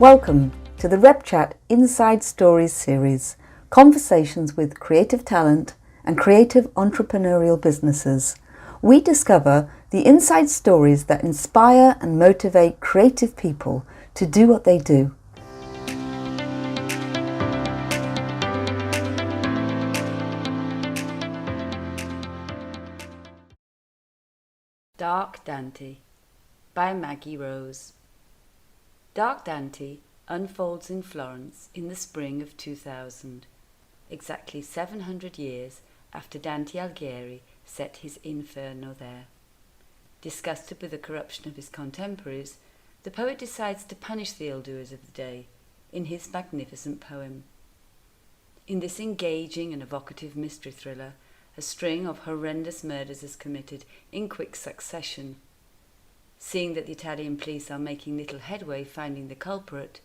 Welcome to the RebChat Inside Stories series, conversations with creative talent and creative entrepreneurial businesses. We discover the inside stories that inspire and motivate creative people to do what they do. Dark Dante by Maggie Rose. Dark Dante unfolds in Florence in the spring of 2000, exactly 700 years after Dante Alighieri set his Inferno there. Disgusted with the corruption of his contemporaries, the poet decides to punish the ill-doers of the day in his magnificent poem. In this engaging and evocative mystery thriller, a string of horrendous murders is committed in quick succession. Seeing that the Italian police are making little headway finding the culprit,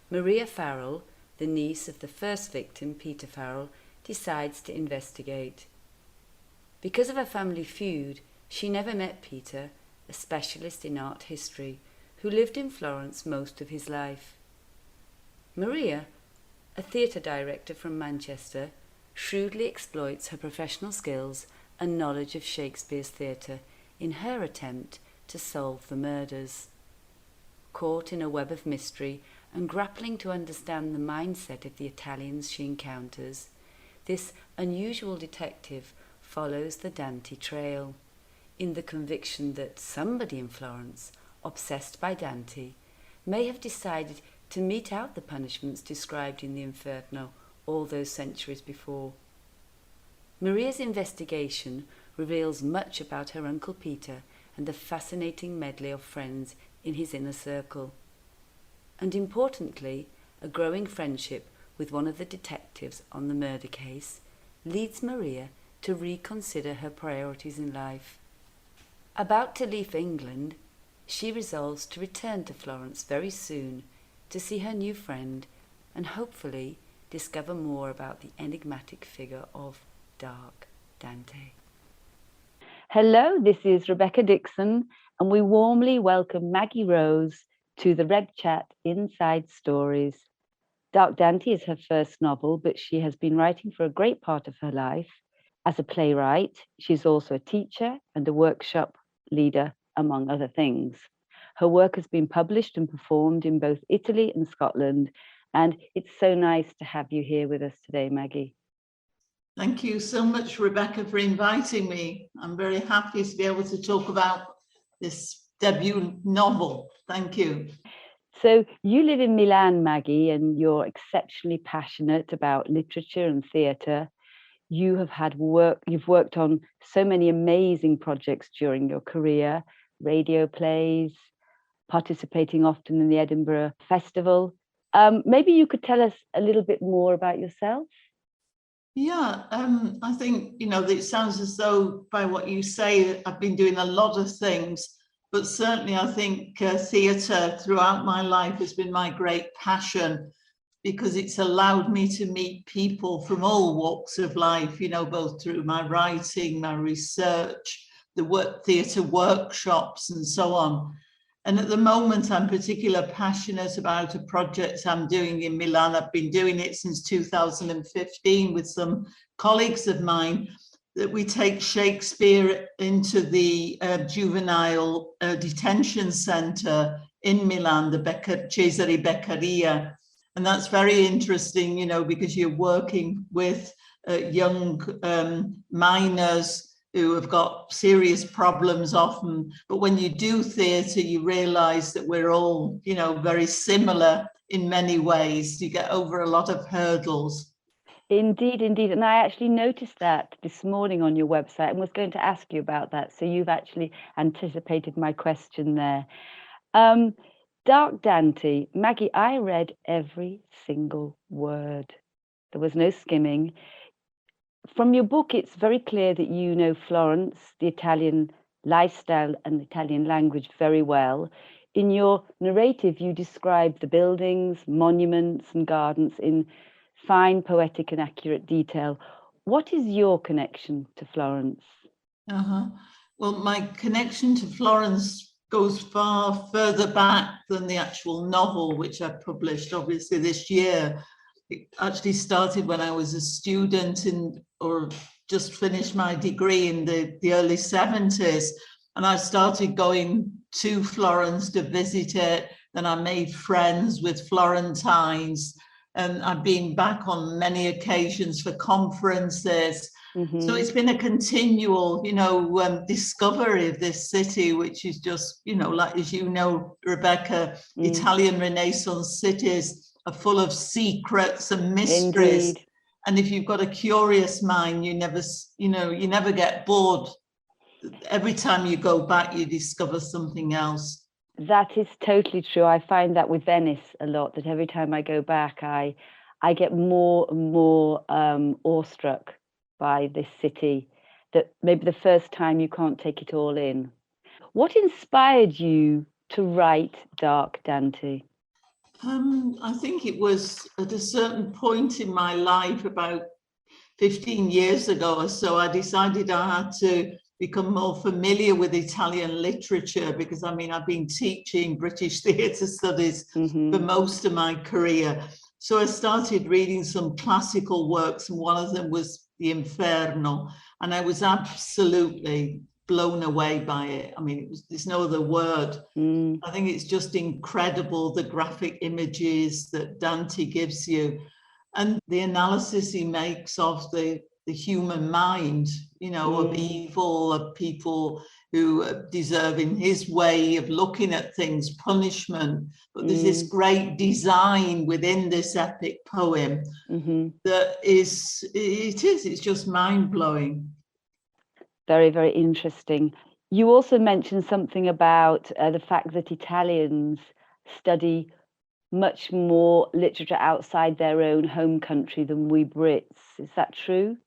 Maria Farrell, the niece of the first victim, Peter Farrell, decides to investigate. Because of a family feud, she never met Peter, a specialist in art history, who lived in Florence most of his life. Maria, a theatre director from Manchester, shrewdly exploits her professional skills and knowledge of Shakespeare's theatre in her attempt to solve the murders. Caught in a web of mystery and grappling to understand the mindset of the Italians she encounters, this unusual detective follows the Dante trail, in the conviction that somebody in Florence, obsessed by Dante, may have decided to mete out the punishments described in the Inferno all those centuries before. Maria's investigation reveals much about her Uncle Peter and the fascinating medley of friends in his inner circle. And importantly, a growing friendship with one of the detectives on the murder case leads Maria to reconsider her priorities in life. About to leave England, she resolves to return to Florence very soon to see her new friend and hopefully discover more about the enigmatic figure of Dark Dante. Hello, this is Rebecca Dixon, and we warmly welcome Maggie Rose to the RebChat Inside Stories. Dark Dante is her first novel, but she has been writing for a great part of her life. As a playwright, she's also a teacher and a workshop leader, among other things. Her work has been published and performed in both Italy and Scotland, and it's so nice to have you here with us today, Maggie. Thank you so much, Rebecca, for inviting me. I'm very happy to be able to talk about this debut novel. Thank you. So you live in Milan, Maggie, and you're exceptionally passionate about literature and theatre. You've worked on so many amazing projects during your career, radio plays, participating often in the Edinburgh Festival. Maybe you could tell us a little bit more about yourself? Yeah, I think, it sounds as though by what you say, I've been doing a lot of things, but certainly I think theatre throughout my life has been my great passion because it's allowed me to meet people from all walks of life, both through my writing, my research, the theatre workshops and so on. And at the moment, I'm particularly passionate about a project I'm doing in Milan. I've been doing it since 2015 with some colleagues of mine, that we take Shakespeare into the juvenile detention centre in Milan, the Cesare Beccaria. And that's very interesting, because you're working with young minors who have got serious problems often. But when you do theatre, you realise that we're all, very similar in many ways. You get over a lot of hurdles. Indeed, indeed. And I actually noticed that this morning on your website and was going to ask you about that. So you've actually anticipated my question there. Dark Dante, Maggie, I read every single word. There was no skimming. From your book, it's very clear that you know Florence, the Italian lifestyle and Italian language very well. In your narrative, you describe the buildings, monuments and gardens in fine, poetic and accurate detail. What is your connection to Florence? Well, my connection to Florence goes far further back than the actual novel, which I published obviously this year. It actually started when I was a student or just finished my degree in the early 70s. And I started going to Florence to visit it. Then I made friends with Florentines. And I've been back on many occasions for conferences. So it's been a continual, discovery of this city, which is just, like, as you know, Rebecca, Italian Renaissance cities are full of secrets and mysteries. Indeed. And if you've got a curious mind, you never get bored. Every time you go back, you discover something else. That is totally true. I find that with Venice a lot, that every time I go back, I get more and more awestruck by this city, that maybe the first time you can't take it all in. What inspired you to write Dark Dante? I think it was at a certain point in my life, about 15 years ago or so, I decided I had to become more familiar with Italian literature, because I've been teaching British theatre studies for most of my career. So I started reading some classical works, and one of them was The Inferno, and I was absolutely blown away by it. There's no other word. I think it's just incredible, the graphic images that Dante gives you, and the analysis he makes of the human mind, of evil, of people who deserve, in his way of looking at things, punishment. But there's this great design within this epic poem that it's just mind-blowing. Very, very interesting. You also mentioned something about the fact that Italians study much more literature outside their own home country than we Brits. Is that true?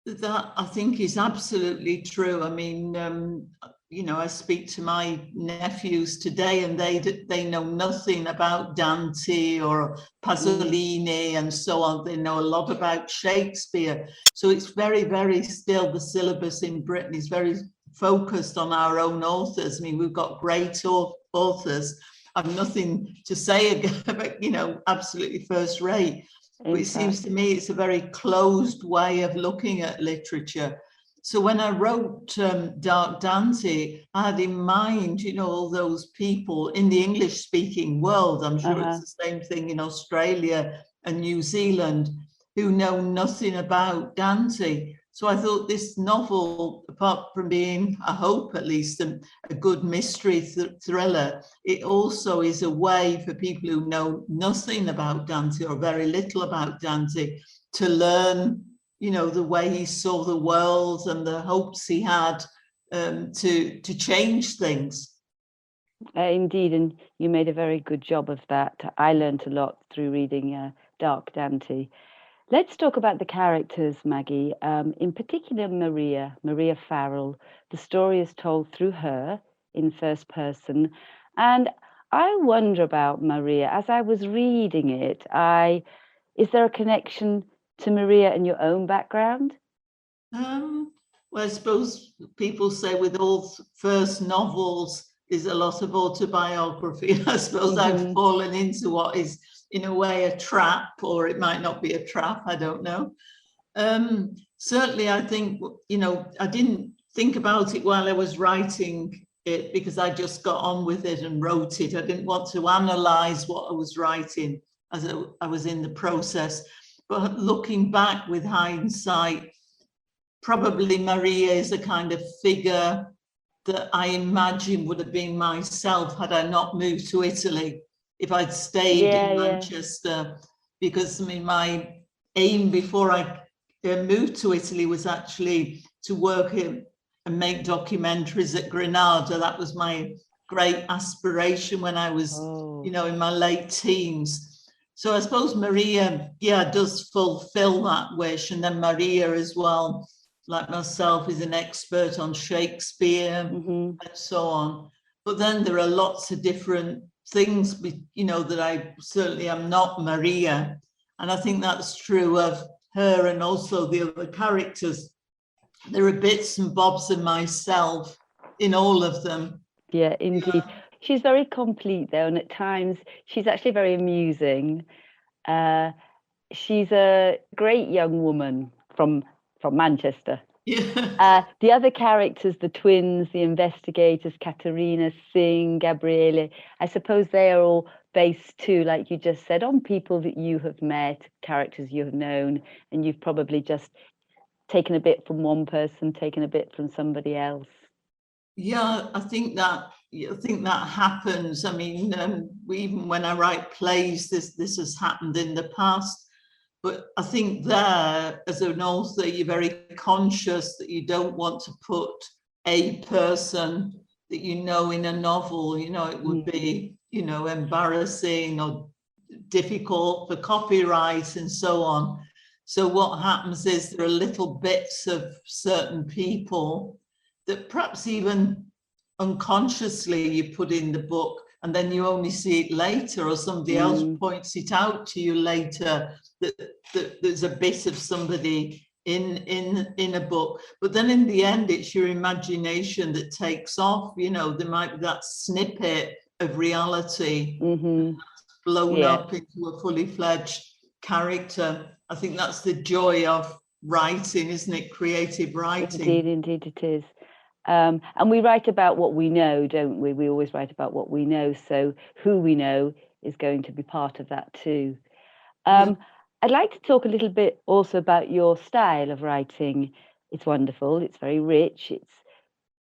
That, I think, is absolutely true. I speak to my nephews today, and they know nothing about Dante or Pasolini and so on. They know a lot about Shakespeare. So it's very, very still, the syllabus in Britain is very focused on our own authors. We've got great authors. I've nothing to say about, absolutely first rate. But it seems to me it's a very closed way of looking at literature. So when I wrote Dark Dante, I had in mind, all those people in the English-speaking world, I'm sure it's the same thing in Australia and New Zealand, who know nothing about Dante. So I thought this novel, apart from being, I hope at least, a good mystery thriller, it also is a way for people who know nothing about Dante or very little about Dante to learn, the way he saw the world and the hopes he had to change things. Indeed, and you made a very good job of that. I learned a lot through reading Dark Dante. Let's talk about the characters, Maggie. In particular, Maria Farrell. The story is told through her in first person. And I wonder about Maria. As I was reading it, is there a connection to Maria and your own background? Well, I suppose people say with all first novels, there's a lot of autobiography. I suppose I've fallen into what is, in a way, a trap, or it might not be a trap, I don't know. Certainly, I think, I didn't think about it while I was writing it, because I just got on with it and wrote it. I didn't want to analyze what I was writing as I was in the process. But looking back with hindsight, probably Maria is a kind of figure that I imagine would have been myself had I not moved to Italy, if I'd stayed in Manchester. Because my aim before I moved to Italy was actually to work and make documentaries at Granada. That was my great aspiration when I was, in my late teens. So I suppose Maria, does fulfill that wish. And then Maria as well, like myself, is an expert on Shakespeare and so on. But then there are lots of different things, that I certainly am not Maria. And I think that's true of her and also the other characters. There are bits and bobs of myself in all of them. Yeah, indeed. She's very complete though, and at times she's actually very amusing. She's a great young woman from Manchester. Yeah. The other characters, the twins, the investigators, Katerina, Singh, Gabriele, I suppose they are all based too, like you just said, on people that you have met, characters you have known, and you've probably just taken a bit from one person, taken a bit from somebody else. Yeah, I think that happens. I mean, even when I write plays, this has happened in the past. But I think there, as an author, you're very conscious that you don't want to put a person that you know in a novel. You know, it would be, you know, embarrassing or difficult for copyright and so on. So what happens is there are little bits of certain people that perhaps even unconsciously you put in the book, and then you only see it later, or somebody else points it out to you later that there's a bit of somebody in a book. But then in the end, it's your imagination that takes off. You know, there might be that snippet of reality blown up into a fully fledged character. I think that's the joy of writing, isn't it? Creative writing. Indeed it is. And we write about what we know, don't we? We always write about what we know. So who we know is going to be part of that too. I'd like to talk a little bit also about your style of writing. It's wonderful. It's very rich. It's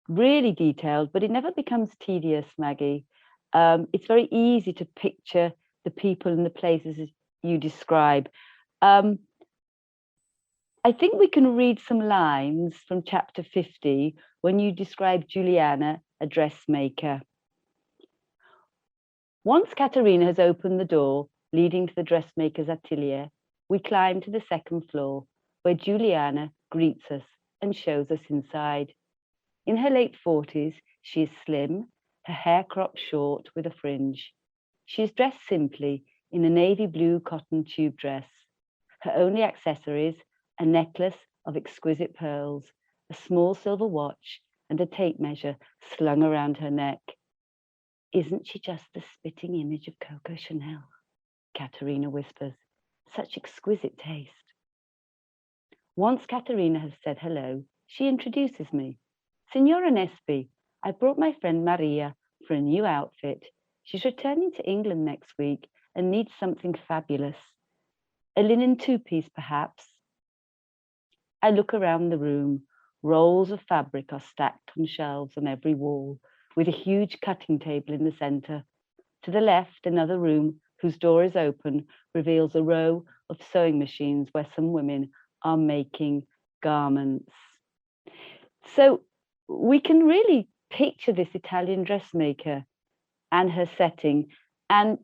really detailed, but it never becomes tedious, Maggie. It's very easy to picture the people and the places you describe. I think we can read some lines from chapter 50 when you describe Juliana, a dressmaker. Once Katerina has opened the door leading to the dressmaker's atelier, we climb to the second floor where Juliana greets us and shows us inside. In her late 40s, she is slim, her hair cropped short with a fringe. She is dressed simply in a navy blue cotton tube dress. Her only accessories, a necklace of exquisite pearls, a small silver watch, and a tape measure slung around her neck. Isn't she just the spitting image of Coco Chanel? Katerina whispers. Such exquisite taste. Once Katerina has said hello, she introduces me. Signora Nesby, I brought my friend Maria for a new outfit. She's returning to England next week and needs something fabulous. A linen two-piece, perhaps. I look around the room. Rolls of fabric are stacked on shelves on every wall, with a huge cutting table in the center. To the left, another room whose door is open reveals a row of sewing machines where some women are making garments. So we can really picture this Italian dressmaker and her setting. And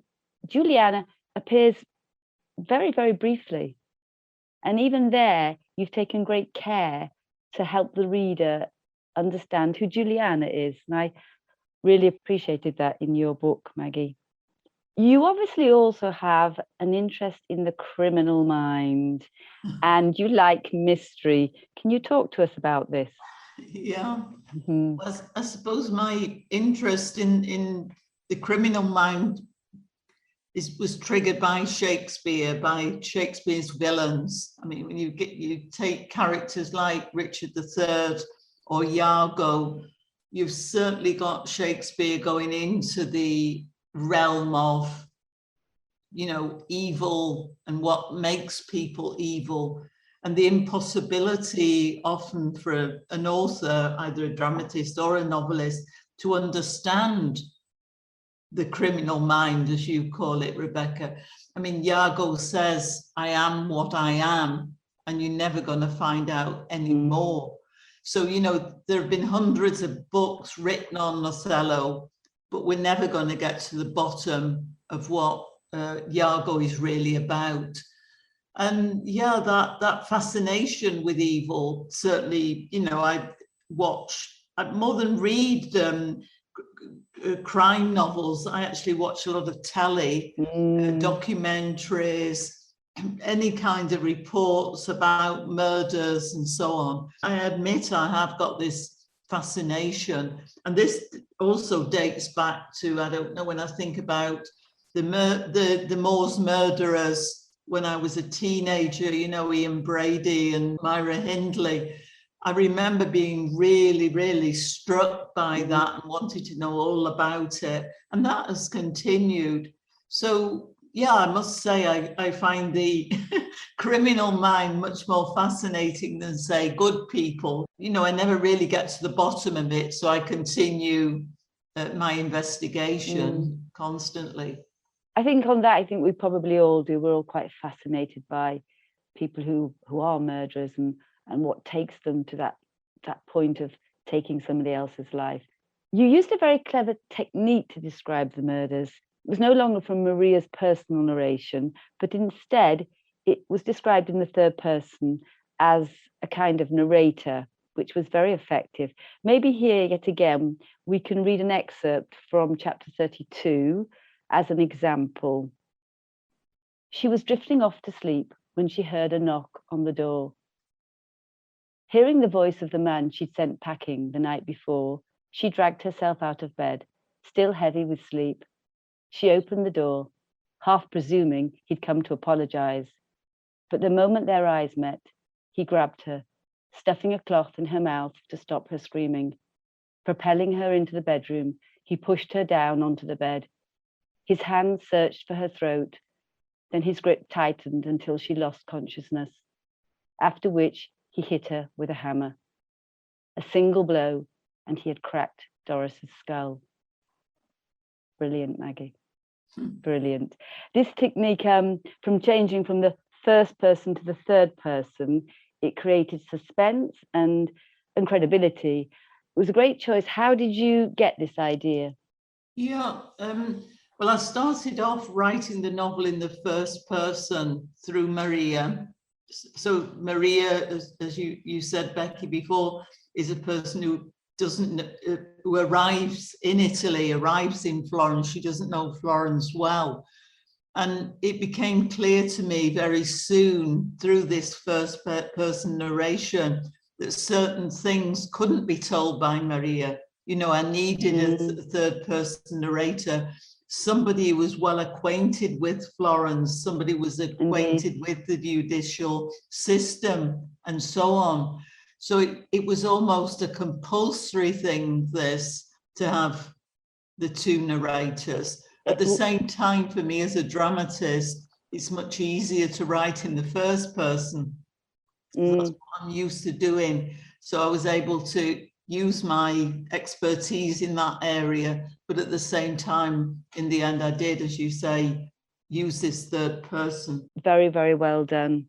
Juliana appears very, very briefly. And even there, you've taken great care to help the reader understand who Juliana is. And I really appreciated that in your book, Maggie. You obviously also have an interest in the criminal mind and you like mystery. Can you talk to us about this? Yeah, well, I suppose my interest in the criminal mind was triggered by Shakespeare, by Shakespeare's villains. I mean, when you take characters like Richard III or Iago, you've certainly got Shakespeare going into the realm of, you know, evil and what makes people evil, and the impossibility often for an author, either a dramatist or a novelist, to understand the criminal mind, as you call it, Rebecca. I mean, Iago says, I am what I am, and you're never going to find out any more. So, you know, there have been hundreds of books written on Othello, but we're never going to get to the bottom of what Iago is really about. And yeah, that fascination with evil, certainly, you know, I more than read crime novels, I actually watch a lot of telly, documentaries, any kind of reports about murders and so on. I admit I have got this fascination. And this also dates back to, I don't know, when I think about the Moors murderers when I was a teenager, you know, Ian Brady and Myra Hindley. I remember being really, really struck by that and wanted to know all about it. And that has continued. So, yeah, I must say, I find the criminal mind much more fascinating than, say, good people. You know, I never really get to the bottom of it. So I continue my investigation constantly. I think on that, I think we probably all do. We're all quite fascinated by people who are murderers and what takes them to that point of taking somebody else's life. You used a very clever technique to describe the murders. It was no longer from Maria's personal narration, but instead it was described in the third person as a kind of narrator, which was very effective. Maybe here, yet again, we can read an excerpt from chapter 32 as an example. She was drifting off to sleep when she heard a knock on the door. Hearing the voice of the man she'd sent packing the night before, she dragged herself out of bed, still heavy with sleep. She opened the door, half presuming he'd come to apologize. But the moment their eyes met, he grabbed her, stuffing a cloth in her mouth to stop her screaming. Propelling her into the bedroom, he pushed her down onto the bed. His hand searched for her throat, then his grip tightened until she lost consciousness, after which he hit her with a hammer. A single blow, and he had cracked Doris's skull. Brilliant, Maggie. Brilliant. This technique, from changing from the first person to the third person, it created suspense and credibility. It was a great choice. How did you get this idea? Yeah, well, I started off writing the novel in the first person through Maria. So Maria, as you said, Becky, before, is a person who who arrives in Italy, arrives in Florence. She doesn't know Florence well. And it became clear to me very soon through this first person narration that certain things couldn't be told by Maria. You know, I needed a third person narrator, somebody who was well acquainted with Florence, somebody who was acquainted with the judicial system and so on. So it was almost a compulsory thing, this, to have the two narrators. At the same time, for me as a dramatist, it's much easier to write in the first person. That's what I'm used to doing. So I was able to use my expertise in that area, but at the same time, in the end, I did, as you say, use this third person. Very, very well done.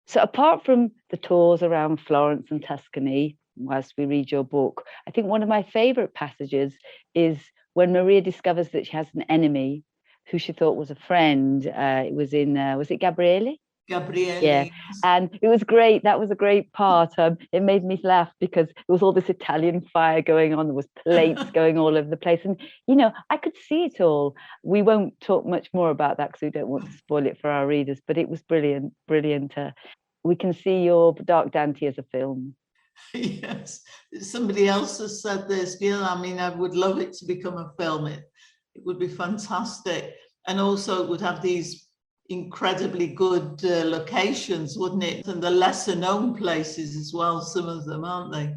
So apart from the tours around Florence and Tuscany, whilst we read your book, I think one of my favourite passages is when Maria discovers that she has an enemy who she thought was a friend. It was in, was it Gabriele? Gabriele. Yeah, and it was great. That was a great part. It made me laugh because there was all this Italian fire going on. There was plates going all over the place. And, you know, I could see it all. We won't talk much more about that because we don't want to spoil it for our readers, but it was brilliant, brilliant. We can see your Dark Dante as a film. Yes, somebody else has said this. Yeah, I mean, I would love it to become a film. It would be fantastic. And also it would have these incredibly good locations, wouldn't it? And the lesser known places as well, some of them, aren't they?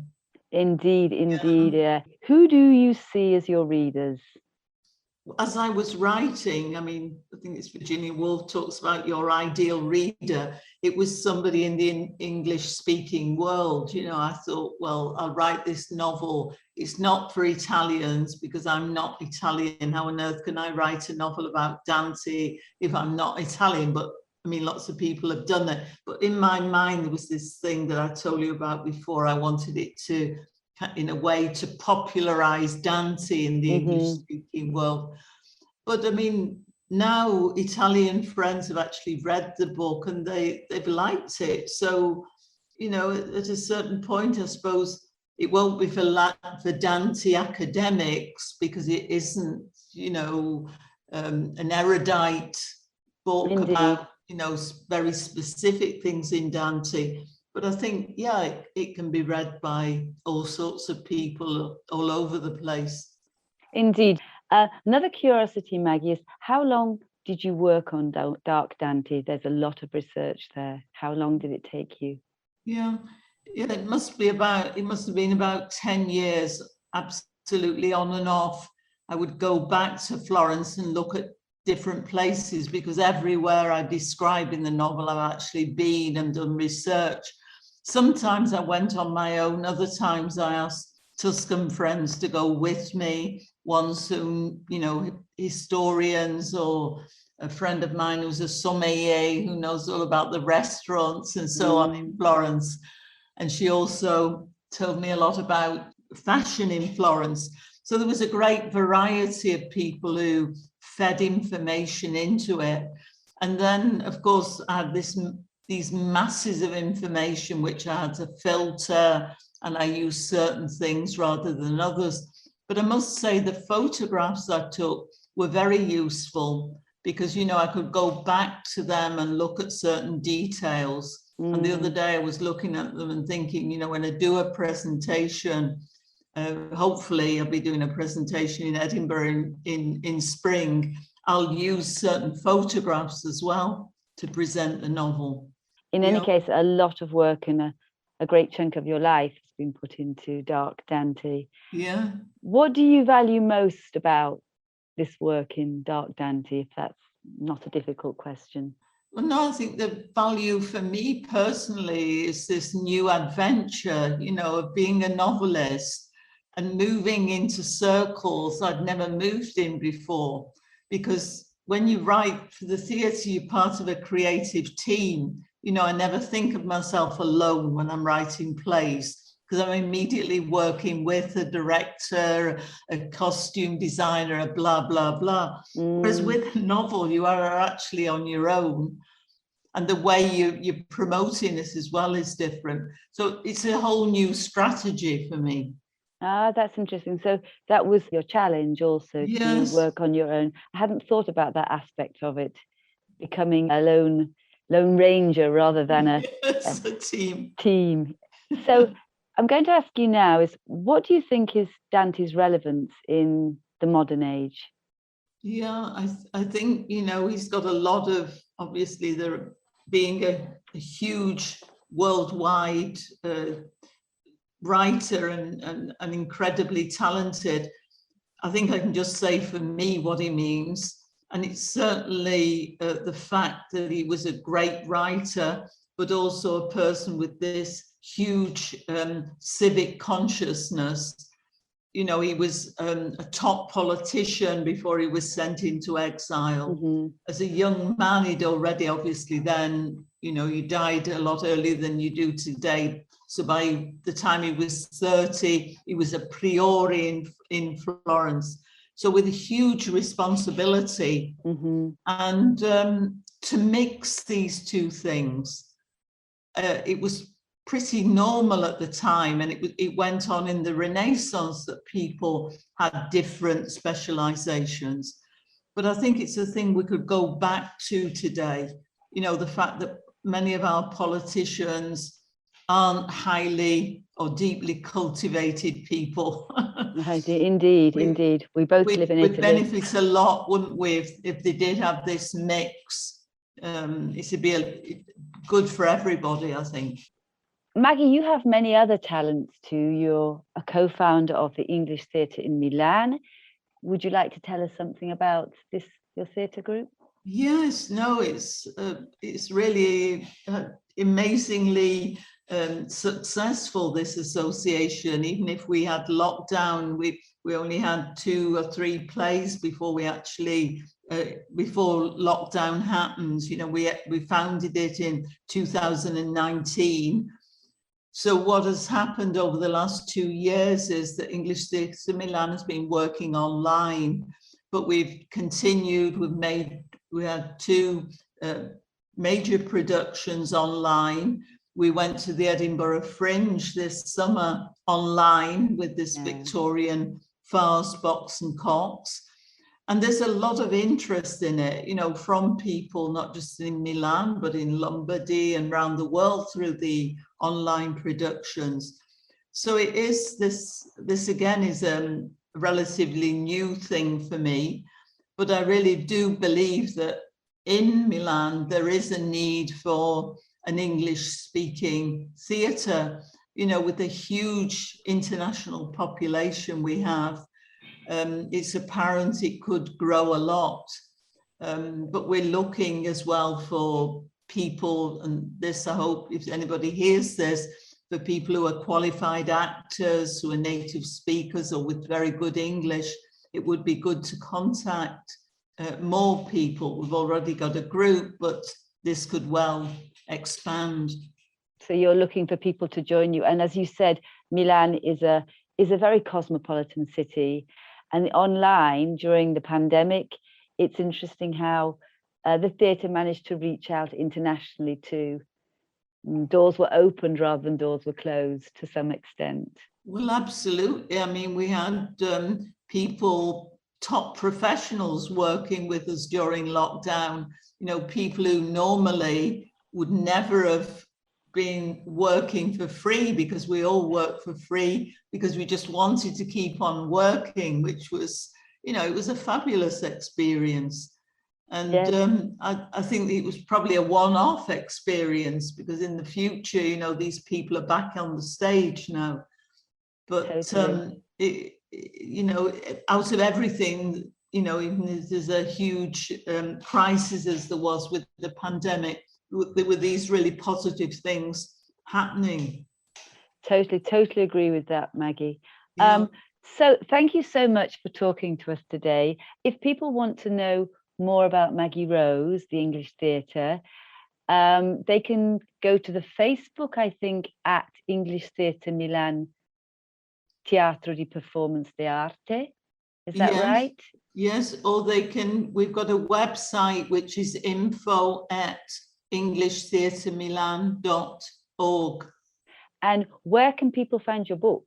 Indeed, indeed. Yeah. Who do you see as your readers? As I was writing, I mean, I think it's Virginia Woolf talks about your ideal reader. It was somebody in the English speaking world. You know, I thought, well, I'll write this novel. It's not for Italians because I'm not Italian. How on earth can I write a novel about Dante if I'm not Italian? But I mean, lots of people have done that. But in my mind, there was this thing that I told you about before. I wanted it to, in a way, to popularize Dante in the English-speaking world. But I mean, now Italian friends have actually read the book and they've liked it. So, you know, at a certain point, I suppose it won't be for Dante academics because it isn't, you know, an erudite book about, you know, very specific things in Dante. But I think, yeah, it can be read by all sorts of people all over the place. Indeed. Another curiosity, Maggie, is how long did you work on Dark Dante? There's a lot of research there. How long did it take you? Yeah, it must have been about 10 years, absolutely on and off. I would go back to Florence and look at different places, because everywhere I describe in the novel I've actually been and done research. Sometimes I went on my own, other times I asked Tuscan friends to go with me, ones who, you know, historians, or a friend of mine who's a sommelier who knows all about the restaurants and so on in Florence. And she also told me a lot about fashion in Florence. So there was a great variety of people who fed information into it. And then, of course, I had these masses of information which I had to filter, and I used certain things rather than others. But I must say the photographs I took were very useful, because, you know, I could go back to them and look at certain details. And the other day I was looking at them and thinking, you know, when I do a presentation, hopefully I'll be doing a presentation in Edinburgh in spring, I'll use certain photographs as well to present the novel. In any case, a lot of work and a great chunk of your life has been put into Dark Dante. Yeah. What do you value most about this work in Dark Dante, if that's not a difficult question? Well, no, I think the value for me personally is this new adventure, you know, of being a novelist and moving into circles I'd never moved in before. Because when you write for the theatre, you're part of a creative team. You know, I never think of myself alone when I'm writing plays, because I'm immediately working with a director, a costume designer, a blah, blah, blah. Whereas with a novel, you are actually on your own. And the way you're promoting it as well is different. So it's a whole new strategy for me. Ah, that's interesting. So that was your challenge also, to work on your own. I hadn't thought about that aspect of it, becoming a lone ranger rather than a team. So I'm going to ask you now is, what do you think is Dante's relevance in the modern age? Yeah, I think, you know, he's got a lot of, obviously, there being a huge worldwide writer and incredibly talented. I think I can just say for me what he means. And it's certainly the fact that he was a great writer, but also a person with this huge civic consciousness. You know, he was a top politician before he was sent into exile. As a young man, he'd already, obviously then, you know, he died a lot earlier than you do today. So by the time he was 30, he was a priori in Florence. So with a huge responsibility. And to mix these two things, it was pretty normal at the time, and it went on in the Renaissance that people had different specializations. But I think it's a thing we could go back to today. You know, the fact that many of our politicians aren't highly or deeply cultivated people. Indeed. We both live in Italy. We'd benefit a lot, wouldn't we, if they did have this mix. It would be good for everybody, I think. Maggie, you have many other talents too. You're a co-founder of the English Theatre in Milan. Would you like to tell us something about your theatre group? Yes, no, it's really amazingly successful, this association. Even if we had lockdown, we only had 2 or 3 plays before we actually before lockdown happened. You know, we founded it in 2019. So what has happened over the last 2 years is that English Theatre Milan has been working online, but we've continued. We had 2 major productions online. We went to the Edinburgh Fringe this summer online with this Victorian farce, box and cox. And there's a lot of interest in it, you know, from people, not just in Milan, but in Lombardy and around the world through the online productions. So it is this again is a relatively new thing for me, but I really do believe that in Milan there is a need for an English-speaking theatre. You know, with the huge international population we have, it's apparent it could grow a lot. But we're looking as well for people, and this, I hope, if anybody hears this, for people who are qualified actors, who are native speakers or with very good English. It would be good to contact more people. We've already got a group, but this could well expand. So you're looking for people to join you. And as you said, Milan is a very cosmopolitan city. And online during the pandemic, it's interesting how the theatre managed to reach out internationally too. Doors were opened rather than doors were closed to some extent. Well, absolutely. I mean, we had people, top professionals working with us during lockdown, you know, people who normally would never have been working for free, because we all work for free because we just wanted to keep on working, which was, you know, it was a fabulous experience. And yes. I think it was probably a one-off experience, because in the future, you know, these people are back on the stage now. But, totally. You know, out of everything, you know, even if there's a huge crisis as there was with the pandemic, there were these really positive things happening. Totally agree with that, Maggie. Yeah. So thank you so much for talking to us today. If people want to know more about Maggie Rose, the English Theatre, they can go to the Facebook, I think, at English Theatre Milan Teatro di Performance de Arte. Is that right? Yes, or they can, we've got a website which is info@englishtheatremilan.org. And where can people find your book?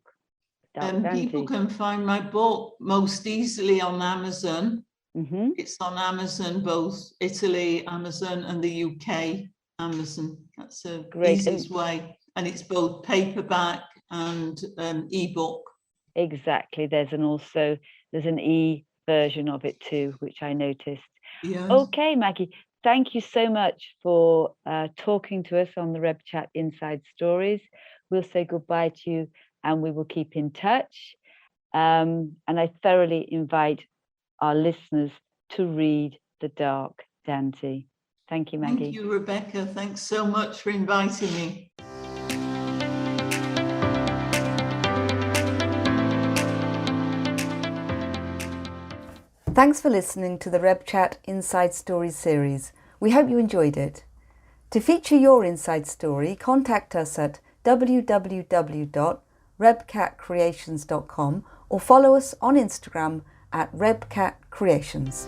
People can find my book most easily on Amazon. Mm-hmm. It's on Amazon, both Italy Amazon and the UK Amazon. That's the easiest way. And it's both paperback and ebook. Exactly. There's an e-version of it too, which I noticed. Yes. Okay, Maggie, thank you so much for talking to us on the Reb Chat Inside Stories. We'll say goodbye to you and we will keep in touch. And I thoroughly invite our listeners to read The Dark Dante. Thank you, Maggie. Thank you, Rebecca. Thanks so much for inviting me. Thanks for listening to the Reb Chat Inside Stories series. We hope you enjoyed it. To feature your inside story, contact us at www.rebcatcreations.com or follow us on Instagram at rebcatcreations.